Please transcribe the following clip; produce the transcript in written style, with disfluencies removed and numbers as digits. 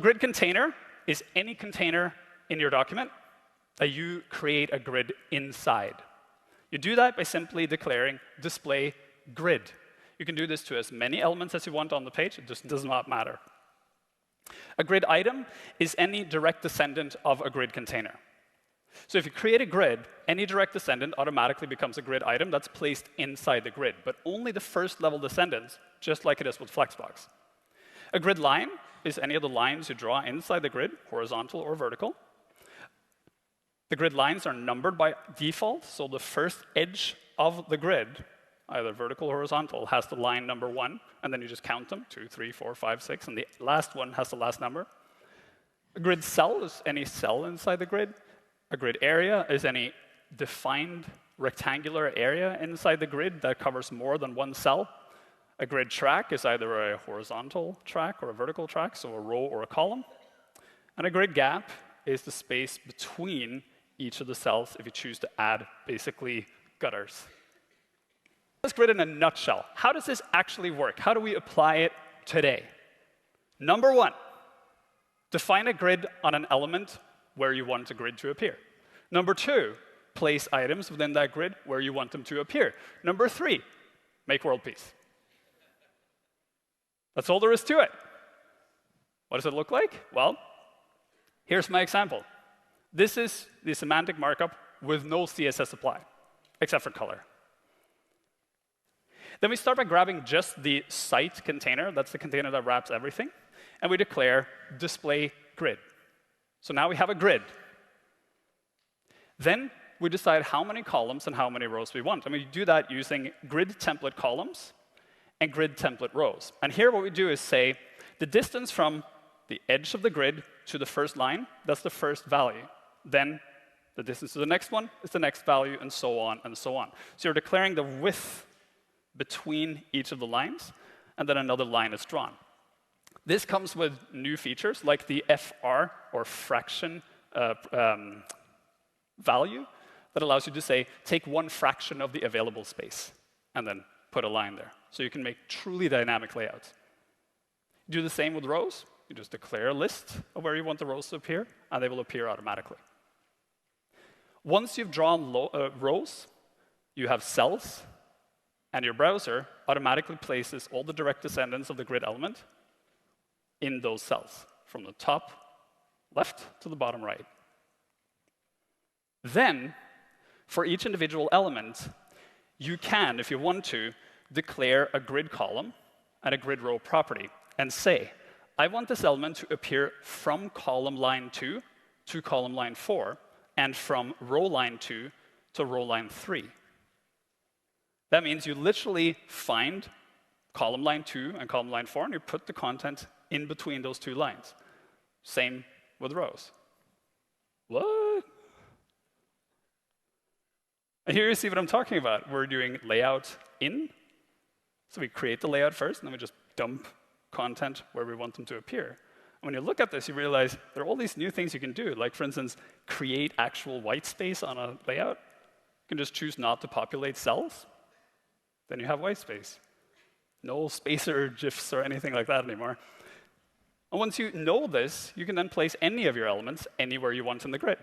grid container is any container in your document that you create a grid inside. You do that by simply declaring display grid. You can do this to as many elements as you want on the page. It just does not matter. A grid item is any direct descendant of a grid container. So if you create a grid, any direct descendant automatically becomes a grid item that's placed inside the grid, but only the first level descendants, just like it is with Flexbox. A grid line is any of the lines you draw inside the grid, horizontal or vertical. The grid lines are numbered by default, so the first edge of the grid, either vertical or horizontal, has the line number 1, and then you just count them, 2, 3, 4, 5, 6, and the last one has the last number. A grid cell is any cell inside the grid. A grid area is any defined rectangular area inside the grid that covers more than one cell. A grid track is either a horizontal track or a vertical track, so a row or a column. And a grid gap is the space between each of the cells if you choose to add, basically, gutters. This grid in a nutshell. How does this actually work? How do we apply it today? Number 1, define a grid on an element where you want the grid to appear. Number 2, place items within that grid where you want them to appear. Number 3, make world peace. That's all there is to it. What does it look like? Well, here's my example. This is the semantic markup with no CSS apply, except for color. Then we start by grabbing just the site container. That's the container that wraps everything. And we declare display grid. So now we have a grid. Then we decide how many columns and how many rows we want. And we do that using grid template columns and grid template rows. And here what we do is say the distance from the edge of the grid to the first line, that's the first value. Then the distance to the next one is the next value, and so on and so on. So you're declaring the width between each of the lines, and then another line is drawn. This comes with new features like the FR, or fraction value, that allows you to say, take one fraction of the available space, and then put a line there. So you can make truly dynamic layouts. Do the same with rows. You just declare a list of where you want the rows to appear, and they will appear automatically. Once you've drawn rows, you have cells, and your browser automatically places all the direct descendants of the grid element in those cells, from the top left to the bottom right. Then, for each individual element, you can, if you want to, declare a grid column and a grid row property and say, I want this element to appear from column line 2 to column line 4, and from row line 2 to row line 3. That means you literally find column line 2 and column line 4, and you put the content in between those two lines. Same with rows. What? And here you see what I'm talking about. We're doing layout in. So we create the layout first, and then we just dump content where we want them to appear. And when you look at this, you realize there are all these new things you can do. Like, for instance, create actual white space on a layout. You can just choose not to populate cells. Then you have white space. No spacer GIFs or anything like that anymore. And once you know this, you can then place any of your elements anywhere you want in the grid.